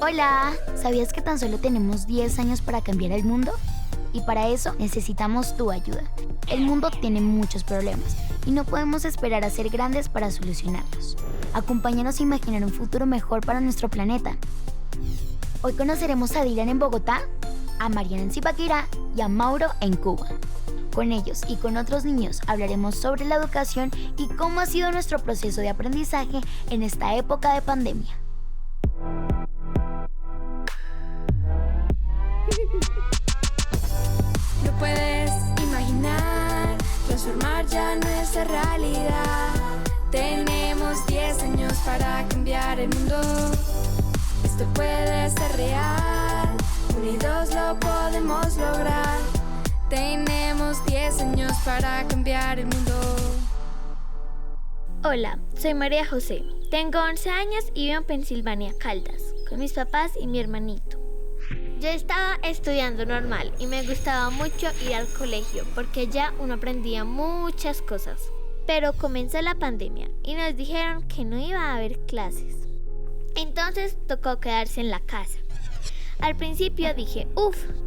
Hola, ¿sabías que tan solo tenemos 10 años para cambiar el mundo? Y para eso necesitamos tu ayuda. El mundo tiene muchos problemas y no podemos esperar a ser grandes para solucionarlos. Acompáñanos a imaginar un futuro mejor para nuestro planeta. Hoy conoceremos a Dylan en Bogotá, a Mariana en Zipaquirá y a Mauro en Cuba. Con ellos y con otros niños hablaremos sobre la educación y cómo ha sido nuestro proceso de aprendizaje en esta época de pandemia. No puedes imaginar transformar ya nuestra realidad. Tenemos 10 años para cambiar el mundo. Esto puede ser real. Unidos lo podemos lograr. Tenemos 10 años para cambiar el mundo. Hola, soy María José. Tengo 11 años y vivo en Pensilvania, Caldas, con mis papás y mi hermanito. Yo estaba estudiando normal y me gustaba mucho ir al colegio porque ya uno aprendía muchas cosas. Pero comenzó la pandemia y nos dijeron que no iba a haber clases. Entonces tocó quedarse en la casa. Al principio dije,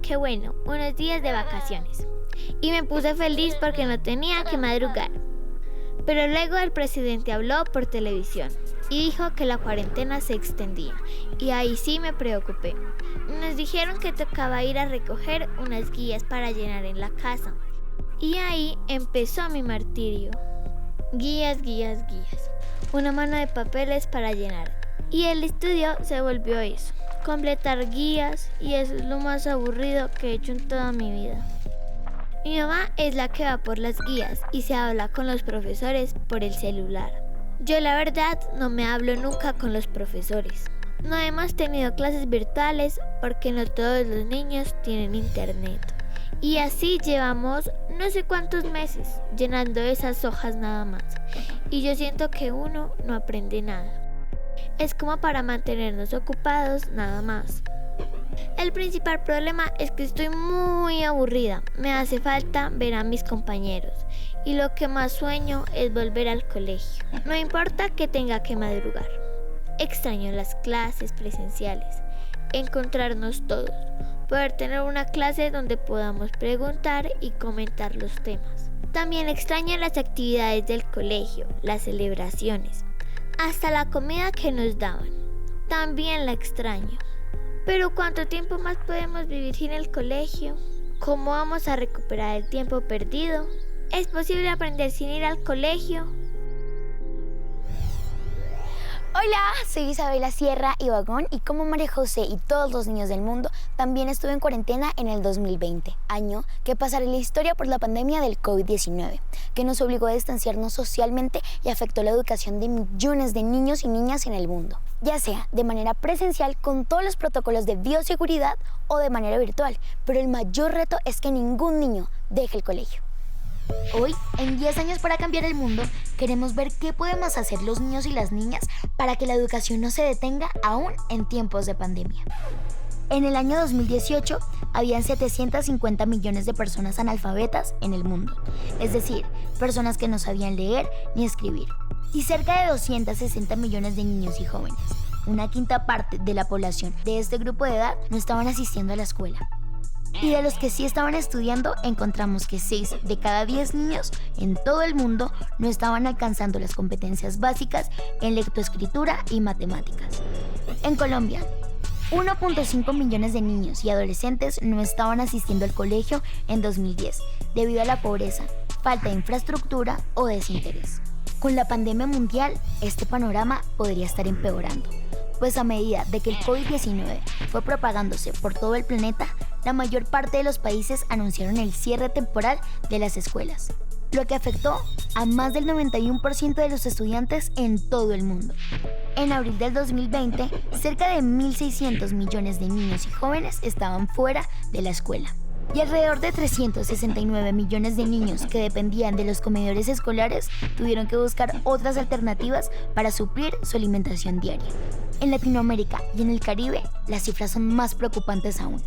qué bueno, unos días de vacaciones. Y me puse feliz porque no tenía que madrugar. Pero luego el presidente habló por televisión y dijo que la cuarentena se extendía. Y ahí sí me preocupé. Nos dijeron que tocaba ir a recoger unas guías para llenar en la casa. Y ahí empezó mi martirio. Guías. Una mano de papeles para llenar. Y el estudio se volvió eso. Completar guías, y eso es lo más aburrido que he hecho en toda mi vida. Mi mamá es la que va por las guías y se habla con los profesores por el celular. Yo la verdad no me hablo nunca con los profesores. No hemos tenido clases virtuales porque no todos los niños tienen internet. Y así llevamos no sé cuántos meses llenando esas hojas nada más. Y yo siento que uno no aprende nada. Es como para mantenernos ocupados nada más. El principal problema es que estoy muy aburrida. Me hace falta ver a mis compañeros. Y lo que más sueño es volver al colegio. No importa que tenga que madrugar. Extraño las clases presenciales. Encontrarnos todos. Poder tener una clase donde podamos preguntar y comentar los temas. También extraño las actividades del colegio, las celebraciones. Hasta la comida que nos daban. También la extraño. Pero ¿cuánto tiempo más podemos vivir sin el colegio? ¿Cómo vamos a recuperar el tiempo perdido? ¿Es posible aprender sin ir al colegio? Hola, soy Isabela Sierra Ibagón y como María José y todos los niños del mundo, también estuve en cuarentena en el 2020, año que pasará en la historia por la pandemia del COVID-19, que nos obligó a distanciarnos socialmente y afectó la educación de millones de niños y niñas en el mundo, ya sea de manera presencial con todos los protocolos de bioseguridad o de manera virtual, pero el mayor reto es que ningún niño deje el colegio. Hoy, en 10 años para cambiar el mundo, queremos ver qué podemos hacer los niños y las niñas para que la educación no se detenga aún en tiempos de pandemia. En el año 2018, habían 750 millones de personas analfabetas en el mundo, es decir, personas que no sabían leer ni escribir, y cerca de 260 millones de niños y jóvenes. Una quinta parte de la población de este grupo de edad no estaban asistiendo a la escuela. Y de los que sí estaban estudiando, encontramos que 6 de cada 10 niños en todo el mundo no estaban alcanzando las competencias básicas en lectoescritura y matemáticas. En Colombia, 1.5 millones de niños y adolescentes no estaban asistiendo al colegio en 2010 debido a la pobreza, falta de infraestructura o desinterés. Con la pandemia mundial, este panorama podría estar empeorando, pues a medida de que el COVID-19 fue propagándose por todo el planeta, la mayor parte de los países anunciaron el cierre temporal de las escuelas, lo que afectó a más del 91% de los estudiantes en todo el mundo. En abril del 2020, cerca de 1.600 millones de niños y jóvenes estaban fuera de la escuela. Y alrededor de 369 millones de niños que dependían de los comedores escolares tuvieron que buscar otras alternativas para suplir su alimentación diaria. En Latinoamérica y en el Caribe, las cifras son más preocupantes aún.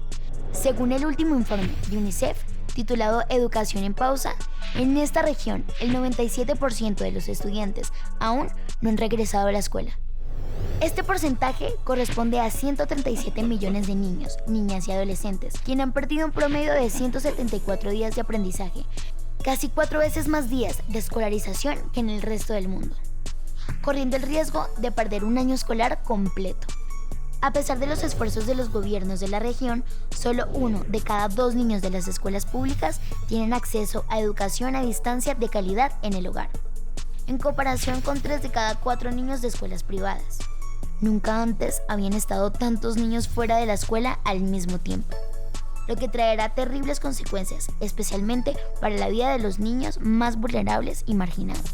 Según el último informe de UNICEF, titulado Educación en Pausa, en esta región el 97% de los estudiantes aún no han regresado a la escuela. Este porcentaje corresponde a 137 millones de niños, niñas y adolescentes, quienes han perdido un promedio de 174 días de aprendizaje, casi 4 veces más días de escolarización que en el resto del mundo, corriendo el riesgo de perder un año escolar completo. A pesar de los esfuerzos de los gobiernos de la región, solo 1 de cada 2 niños de las escuelas públicas tienen acceso a educación a distancia de calidad en el hogar, en comparación con 3 de cada 4 niños de escuelas privadas. Nunca antes habían estado tantos niños fuera de la escuela al mismo tiempo, lo que traerá terribles consecuencias, especialmente para la vida de los niños más vulnerables y marginados.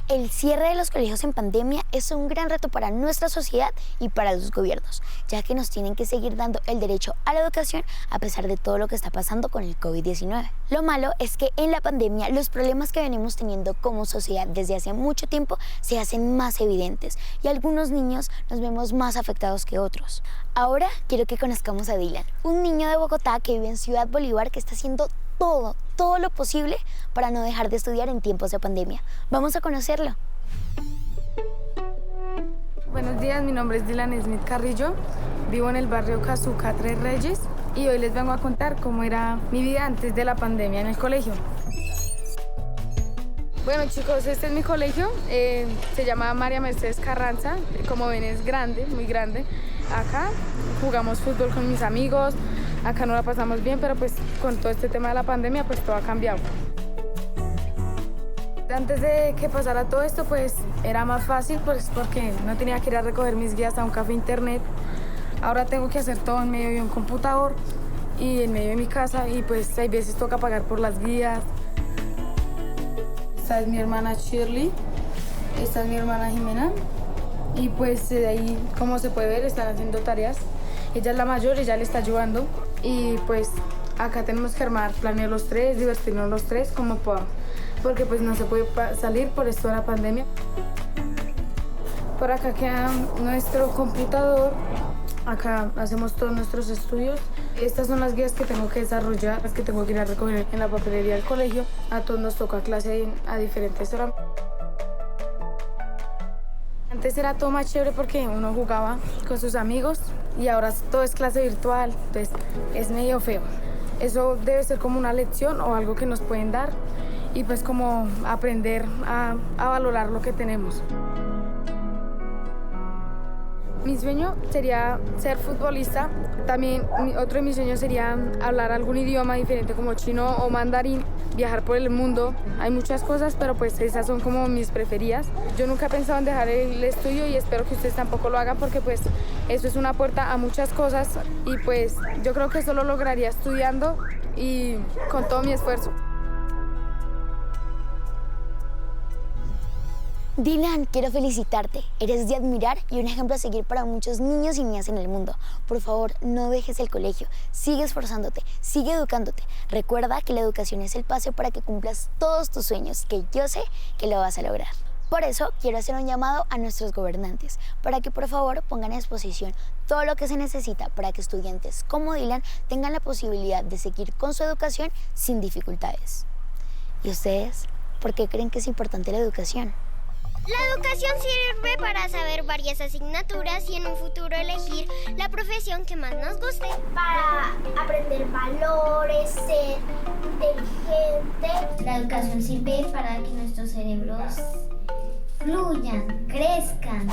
El cierre de los colegios en pandemia es un gran reto para nuestra sociedad y para los gobiernos, ya que nos tienen que seguir dando el derecho a la educación a pesar de todo lo que está pasando con el COVID-19. Lo malo es que en la pandemia los problemas que venimos teniendo como sociedad desde hace mucho tiempo se hacen más evidentes y algunos niños nos vemos más afectados que otros. Ahora quiero que conozcamos a Dylan, un niño de Bogotá que vive en Ciudad Bolívar que está haciendo todo lo posible para no dejar de estudiar en tiempos de pandemia. Vamos a conocerlo. Buenos días, mi nombre es Dylan Smith Carrillo, vivo en el barrio Casuca, Tres Reyes, y hoy les vengo a contar cómo era mi vida antes de la pandemia en el colegio. Bueno chicos, este es mi colegio, se llama María Mercedes Carranza, como ven es grande, muy grande. Acá jugamos fútbol con mis amigos, acá no la pasamos bien, pero pues con todo este tema de la pandemia pues todo ha cambiado. Antes de que pasara todo esto pues era más fácil pues porque no tenía que ir a recoger mis guías a un café internet. Ahora tengo que hacer todo en medio de un computador y en medio de mi casa y pues hay veces toca pagar por las guías. Esta es mi hermana Shirley, esta es mi hermana Jimena y pues de ahí como se puede ver están haciendo tareas. Ella es la mayor, ella le está ayudando y pues acá tenemos que armar, planear los tres, divertirnos los tres como podamos, porque pues no se puede salir por esto de la pandemia. Por acá queda nuestro computador, acá hacemos todos nuestros estudios. Estas son las guías que tengo que desarrollar, las que tengo que ir a recoger en la papelería del colegio. A todos nos toca clase a diferentes horas. Antes era todo más chévere porque uno jugaba con sus amigos y ahora todo es clase virtual, entonces es medio feo. Eso debe ser como una lección o algo que nos pueden dar y pues como aprender a valorar lo que tenemos. Mi sueño sería ser futbolista. También otro de mis sueños sería hablar algún idioma diferente como chino o mandarín, viajar por el mundo. Hay muchas cosas, pero pues esas son como mis preferidas. Yo nunca he pensado en dejar el estudio y espero que ustedes tampoco lo hagan porque pues eso es una puerta a muchas cosas y pues yo creo que eso lo lograría estudiando y con todo mi esfuerzo. Dylan, quiero felicitarte. Eres de admirar y un ejemplo a seguir para muchos niños y niñas en el mundo. Por favor, no dejes el colegio. Sigue esforzándote, sigue educándote. Recuerda que la educación es el pase para que cumplas todos tus sueños, que yo sé que lo vas a lograr. Por eso, quiero hacer un llamado a nuestros gobernantes para que por favor pongan a disposición todo lo que se necesita para que estudiantes como Dylan tengan la posibilidad de seguir con su educación sin dificultades. ¿Y ustedes? ¿Por qué creen que es importante la educación? La educación sirve para saber varias asignaturas y en un futuro elegir la profesión que más nos guste. Para aprender valores, ser inteligente. La educación sirve para que nuestros cerebros fluyan, crezcan.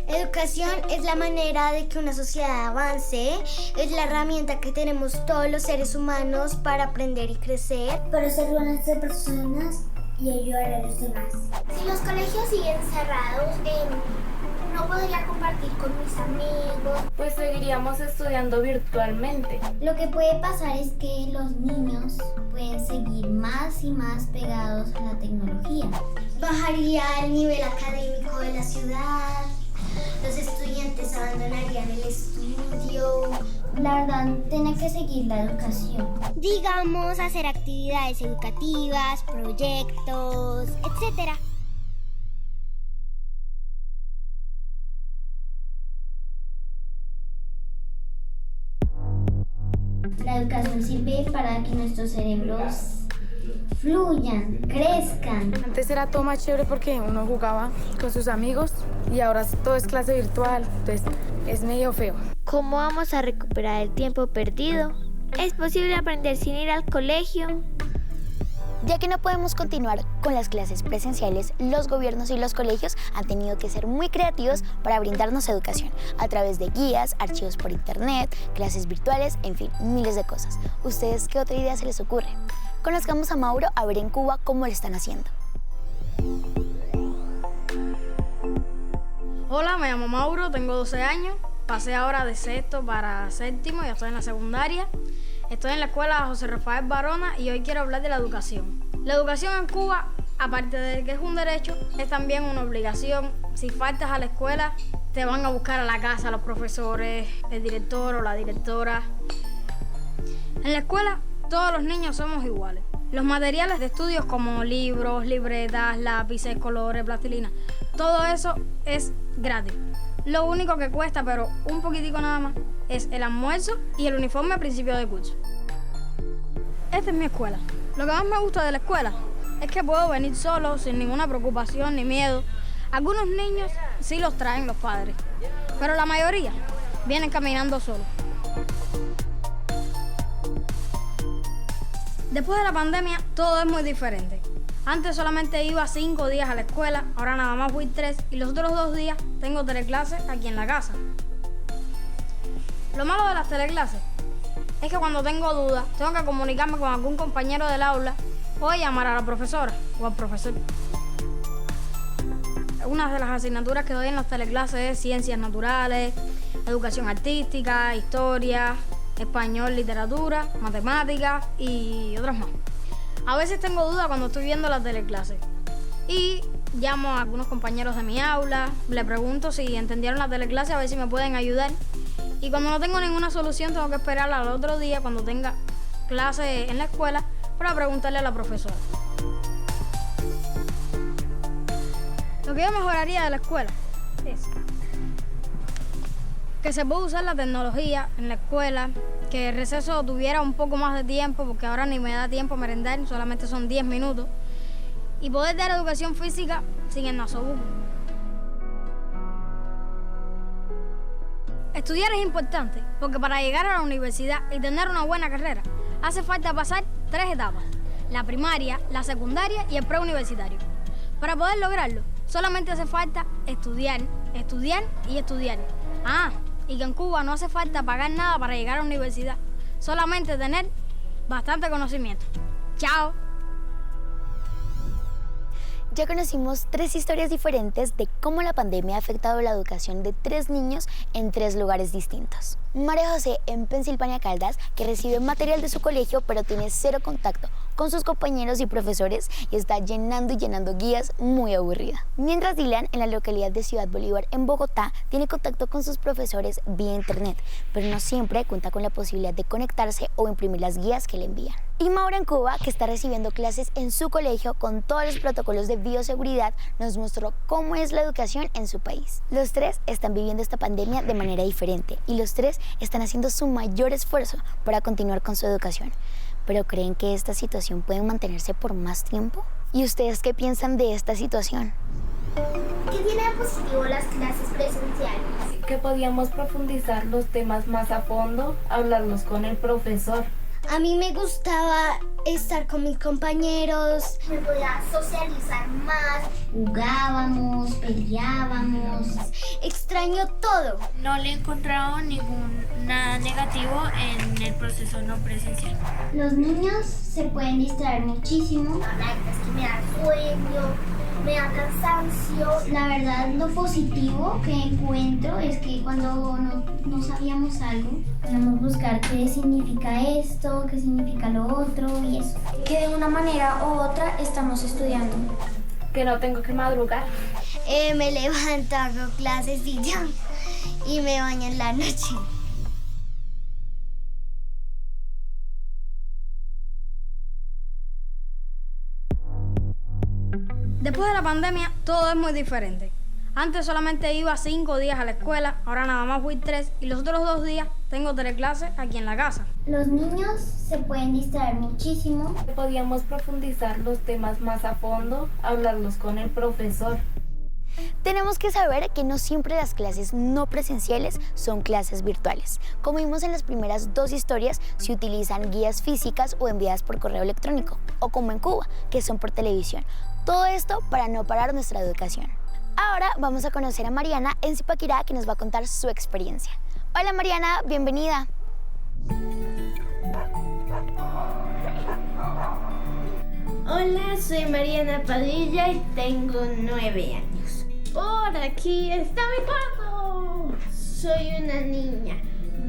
Educación es la manera de que una sociedad avance, es la herramienta que tenemos todos los seres humanos para aprender y crecer. Para ser buenas personas y ayudar a los demás. Si los colegios siguen cerrados, no podría compartir con mis amigos. Pues seguiríamos estudiando virtualmente. Lo que puede pasar es que los niños pueden seguir más y más pegados a la tecnología. Bajaría el nivel académico de la ciudad, los estudiantes abandonarían el estudio. La verdad, tiene que seguir la educación. Digamos, hacer actividades educativas, proyectos, etc. La educación sirve para que nuestros cerebros fluyan, crezcan. Antes era todo más chévere porque uno jugaba con sus amigos y ahora todo es clase virtual, entonces es medio feo. ¿Cómo vamos a recuperar el tiempo perdido? ¿Es posible aprender sin ir al colegio? Ya que no podemos continuar con las clases presenciales, los gobiernos y los colegios han tenido que ser muy creativos para brindarnos educación a través de guías, archivos por internet, clases virtuales, en fin, miles de cosas. ¿Ustedes qué otra idea se les ocurre? Conozcamos a Mauro a ver en Cuba cómo lo están haciendo. Hola, me llamo Mauro, tengo 12 años, pasé ahora de sexto para séptimo, ya estoy en la secundaria. Estoy en la escuela José Rafael Barona y hoy quiero hablar de la educación. La educación en Cuba, aparte de que es un derecho, es también una obligación. Si faltas a la escuela, te van a buscar a la casa los profesores, el director o la directora. En la escuela, todos los niños somos iguales. Los materiales de estudios como libros, libretas, lápices, colores, plastilina, todo eso es gratis. Lo único que cuesta, pero un poquitico nada más, es el almuerzo y el uniforme a principio de curso. Esta es mi escuela. Lo que más me gusta de la escuela es que puedo venir solo, sin ninguna preocupación ni miedo. Algunos niños sí los traen los padres, pero la mayoría vienen caminando solos. Después de la pandemia, todo es muy diferente. Antes solamente iba 5 días a la escuela, ahora nada más voy 3 y los otros 2 días tengo teleclases aquí en la casa. Lo malo de las teleclases es que cuando tengo dudas tengo que comunicarme con algún compañero del aula o llamar a la profesora o al profesor. Una de las asignaturas que doy en las teleclases es ciencias naturales, educación artística, historia, español, literatura, matemáticas y otras más. A veces tengo dudas cuando estoy viendo la teleclase y llamo a algunos compañeros de mi aula, le pregunto si entendieron la teleclase a ver si me pueden ayudar. Y cuando no tengo ninguna solución tengo que esperar al otro día cuando tenga clase en la escuela para preguntarle a la profesora. Lo que yo mejoraría de la escuela es que se puede usar la tecnología en la escuela, que el receso tuviera un poco más de tiempo, porque ahora ni me da tiempo a merendar, solamente son 10 minutos, y poder dar educación física sin el nasobuco. Estudiar es importante, porque para llegar a la universidad y tener una buena carrera, hace falta pasar 3 etapas: la primaria, la secundaria y el preuniversitario. Para poder lograrlo, solamente hace falta estudiar, estudiar y estudiar. Y que en Cuba no hace falta pagar nada para llegar a la universidad, solamente tener bastante conocimiento. ¡Chao! Ya conocimos 3 historias diferentes de cómo la pandemia ha afectado la educación de 3 niños en 3 lugares distintos. María José en Pensilvania Caldas, que recibe material de su colegio pero tiene 0 contacto con sus compañeros y profesores y está llenando y llenando guías, muy aburrida. Mientras Dylan en la localidad de Ciudad Bolívar en Bogotá tiene contacto con sus profesores vía internet, pero no siempre cuenta con la posibilidad de conectarse o imprimir las guías que le envían. Y Maura en Cuba, que está recibiendo clases en su colegio con todos los protocolos de bioseguridad, nos mostró cómo es la educación en su país. Los 3 están viviendo esta pandemia de manera diferente y los 3 están haciendo su mayor esfuerzo para continuar con su educación. ¿Pero creen que esta situación puede mantenerse por más tiempo? ¿Y ustedes qué piensan de esta situación? ¿Qué tiene de positivo las clases presenciales? Que podíamos profundizar los temas más a fondo, hablarlos con el profesor. A mí me gustaba estar con mis compañeros. Me podía socializar más, jugábamos, peleábamos. Extraño todo. No le he encontrado nada negativo en el proceso no presencial. Los niños se pueden distraer muchísimo. Es que me da sueño, me da cansancio. La verdad, lo positivo que encuentro es que cuando no sabíamos algo, podemos buscar qué significa esto, qué significa lo otro y eso. Que de una manera u otra estamos estudiando. Que no tengo que madrugar. Me levanto, hago clases y me baño en la noche. Después de la pandemia, todo es muy diferente. Antes solamente iba 5 días a la escuela, ahora nada más voy 3 y los otros 2 días tengo teleclases aquí en la casa. Los niños se pueden distraer muchísimo. Podíamos profundizar los temas más a fondo, hablarlos con el profesor. Tenemos que saber que no siempre las clases no presenciales son clases virtuales. Como vimos en las primeras 2 historias, se utilizan guías físicas o enviadas por correo electrónico, o como en Cuba, que son por televisión. Todo esto para no parar nuestra educación. Ahora vamos a conocer a Mariana en Zipaquirá, que nos va a contar su experiencia. Hola Mariana, bienvenida. Hola, soy Mariana Padilla y tengo 9 años. Por aquí está mi cuarto. Soy una niña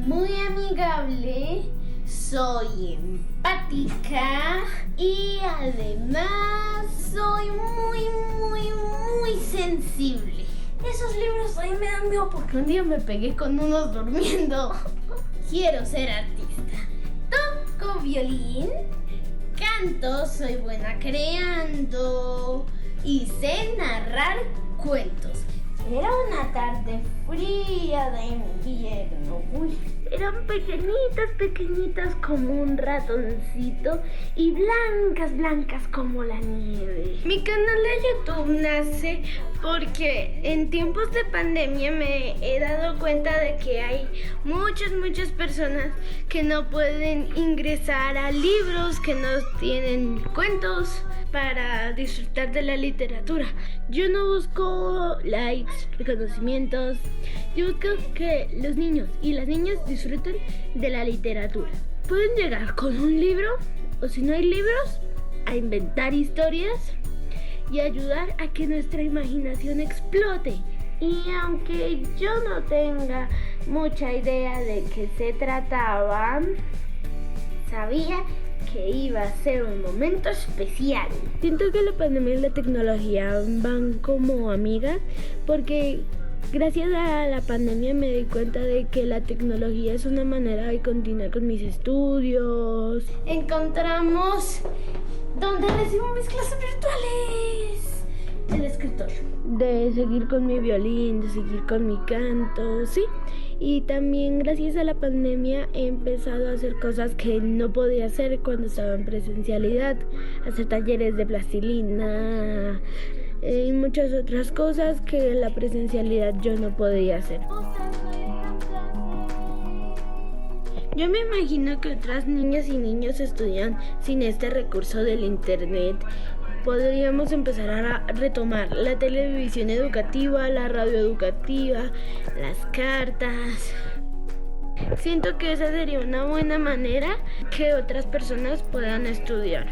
muy amigable, soy empática y además soy muy sensible. Esos libros ahí me dan miedo porque un día me pegué con unos durmiendo. Quiero ser artista. Toco violín. Canto, soy buena creando y sé narrar cuentos. Era una tarde fría de invierno. Eran pequeñitas como un ratoncito y blancas como la nieve. Mi canal de YouTube nace porque en tiempos de pandemia me he dado cuenta de que hay muchas personas que no pueden ingresar a libros, que no tienen cuentos para disfrutar de la literatura. Yo no busco likes, reconocimientos. Yo busco que los niños y las niñas disfruten de la literatura. Pueden llegar con un libro, o si no hay libros, a inventar historias y ayudar a que nuestra imaginación explote. Y aunque yo no tenga mucha idea de qué se trataba, sabía que iba a ser un momento especial. Siento que la pandemia y la tecnología van como amigas, porque gracias a la pandemia me di cuenta de que la tecnología es una manera de continuar con mis estudios. Encontramos donde recibo mis clases virtuales. El escritorio. De seguir con mi violín, de seguir con mi canto, sí. Y también gracias a la pandemia he empezado a hacer cosas que no podía hacer cuando estaba en presencialidad. Hacer talleres de plastilina y muchas otras cosas que en la presencialidad yo no podía hacer. Yo me imagino que otras niñas y niños estudian sin este recurso del internet. Podríamos empezar a retomar la televisión educativa, la radio educativa, las cartas. Siento que esa sería una buena manera que otras personas puedan estudiar.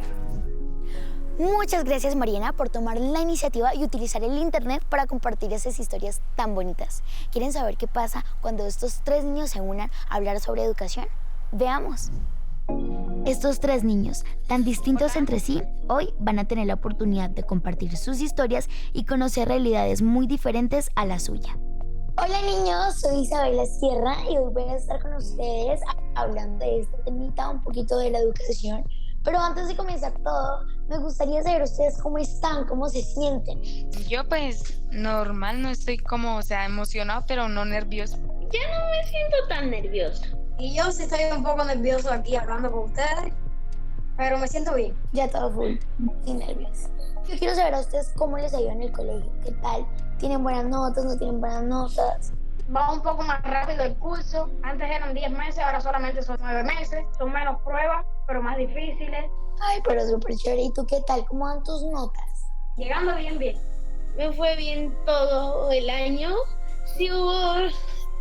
Muchas gracias Mariana por tomar la iniciativa y utilizar el internet para compartir esas historias tan bonitas. ¿Quieren saber qué pasa cuando estos 3 niños se unan a hablar sobre educación? Veamos. Estos 3 niños, tan distintos entre sí, hoy van a tener la oportunidad de compartir sus historias y conocer realidades muy diferentes a la suya. Hola niños, soy Isabela Sierra y hoy voy a estar con ustedes hablando de este temita, un poquito de la educación. Pero antes de comenzar todo, me gustaría saber ustedes cómo están, cómo se sienten. Yo pues normal, no estoy como, emocionado, pero no nervioso. Ya no me siento tan nerviosa. Y yo sí estoy un poco nervioso aquí hablando con ustedes, pero me siento bien. Ya todo full, sin nervios. Yo quiero saber a ustedes cómo les ha ido en el colegio, qué tal, ¿tienen buenas notas, no tienen buenas notas? Va un poco más rápido el curso, antes eran 10 meses, ahora solamente son 9 meses, son menos pruebas, pero más difíciles. Ay, pero súper chévere, ¿y tú qué tal? ¿Cómo van tus notas? Llegando bien. Me fue bien todo el año, sí hubo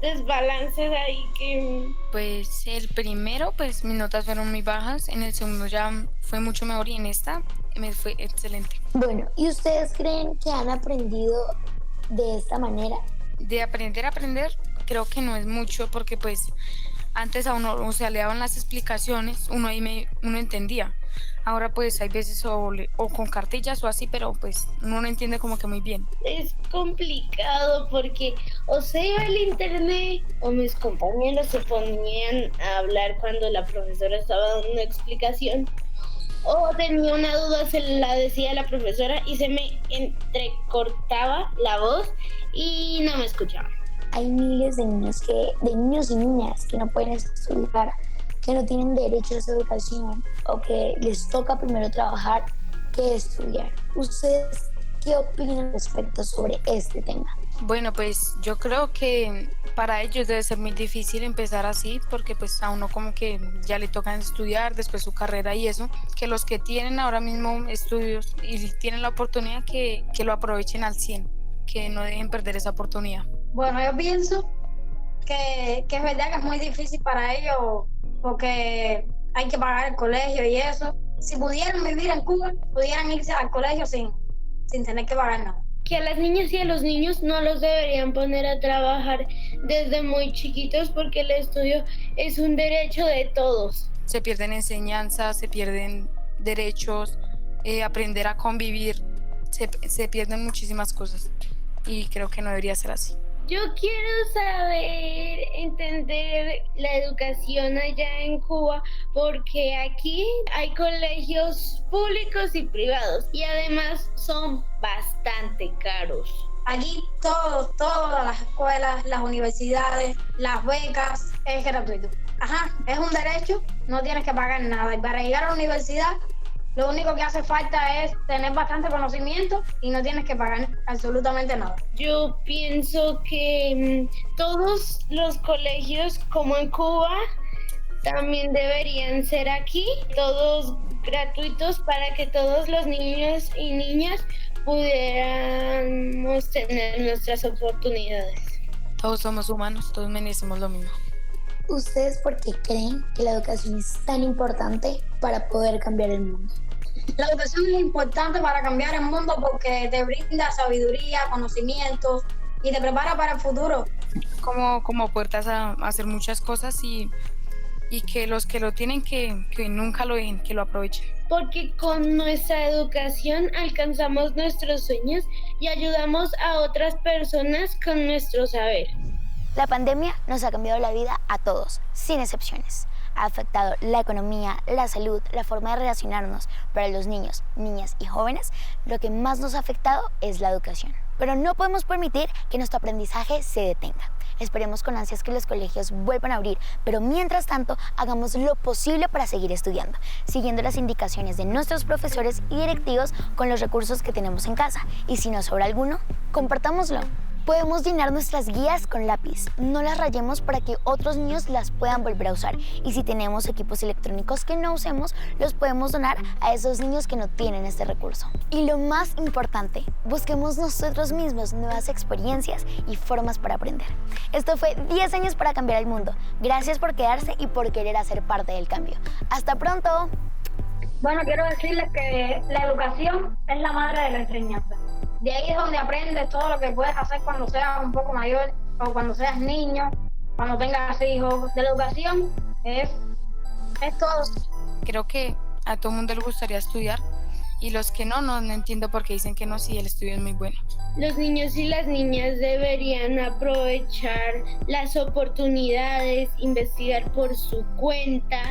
desbalances ahí que... Pues el primero, pues mis notas fueron muy bajas, en el segundo ya fue mucho mejor y en esta me fue excelente. Bueno, ¿y ustedes creen que han aprendido de esta manera? De aprender, creo que no es mucho porque pues antes a uno, le daban las explicaciones, uno entendía. Ahora pues hay veces o con cartillas o así, pero pues uno no entiende como que muy bien. Es complicado porque o se iba el internet o mis compañeros se ponían a hablar cuando la profesora estaba dando una explicación, o tenía una duda, se la decía la profesora y se me entrecortaba la voz y no me escuchaban. Hay miles de niños y niñas que no pueden estudiar, que no tienen derecho a esa educación o que les toca primero trabajar que estudiar. ¿Ustedes ¿qué opinan respecto sobre este tema? Bueno, pues yo creo que para ellos debe ser muy difícil empezar así, porque pues a uno como que ya le toca estudiar después su carrera y eso, que los que tienen ahora mismo estudios y tienen la oportunidad que lo aprovechen al 100, que no dejen perder esa oportunidad. Bueno, yo pienso que es verdad que es muy difícil para ellos porque hay que pagar el colegio y eso. Si pudieran vivir en Cuba, pudieran irse al colegio sin tener que pagar nada. Que a las niñas y a los niños no los deberían poner a trabajar desde muy chiquitos porque el estudio es un derecho de todos. Se pierden enseñanzas, se pierden derechos, aprender a convivir, se pierden muchísimas cosas y creo que no debería ser así. Yo quiero saber, entender la educación allá en Cuba, porque aquí hay colegios públicos y privados y además son bastante caros. Aquí todas las escuelas, las universidades, las becas, es gratuito. Ajá, es un derecho, no tienes que pagar nada. Y para llegar a la universidad, lo único que hace falta es tener bastante conocimiento y no tienes que pagar absolutamente nada. Yo pienso que todos los colegios, como en Cuba, también deberían ser aquí, todos gratuitos para que todos los niños y niñas pudiéramos tener nuestras oportunidades. Todos somos humanos, todos merecemos lo mismo. ¿Ustedes por qué creen que la educación es tan importante para poder cambiar el mundo? La educación es importante para cambiar el mundo porque te brinda sabiduría, conocimientos y te prepara para el futuro. Como puertas a hacer muchas cosas y que los que lo tienen que nunca lo dejen, que lo aprovechen. Porque con nuestra educación alcanzamos nuestros sueños y ayudamos a otras personas con nuestro saber. La pandemia nos ha cambiado la vida a todos, sin excepciones. Ha afectado la economía, la salud, la forma de relacionarnos. Para los niños, niñas y jóvenes, lo que más nos ha afectado es la educación. Pero no podemos permitir que nuestro aprendizaje se detenga. Esperemos con ansias que los colegios vuelvan a abrir, pero mientras tanto, hagamos lo posible para seguir estudiando, siguiendo las indicaciones de nuestros profesores y directivos con los recursos que tenemos en casa. Y si nos sobra alguno, compartámoslo. Podemos llenar nuestras guías con lápiz, no las rayemos para que otros niños las puedan volver a usar. Y si tenemos equipos electrónicos que no usemos, los podemos donar a esos niños que no tienen este recurso. Y lo más importante, busquemos nosotros mismos nuevas experiencias y formas para aprender. Esto fue 10 años para cambiar el mundo. Gracias por quedarse y por querer hacer parte del cambio. ¡Hasta pronto! Bueno, quiero decirles que la educación es la madre de la enseñanza. De ahí es donde aprendes todo lo que puedes hacer cuando seas un poco mayor o cuando seas niño, cuando tengas hijos. De la educación es todo. Creo que a todo mundo le gustaría estudiar y los que no entiendo por qué dicen que no, si el estudio es muy bueno. Los niños y las niñas deberían aprovechar las oportunidades, investigar por su cuenta,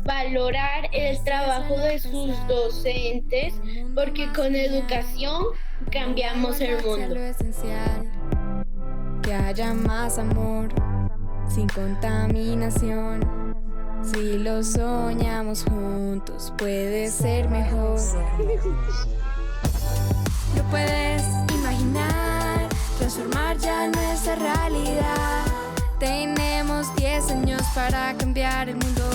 valorar el trabajo de sus docentes, porque con educación cambiamos el mundo. Que haya más amor, sin contaminación. Si lo soñamos juntos, puede ser mejor. Lo puedes imaginar, transformar ya nuestra realidad. Tenemos 10 años para cambiar el mundo.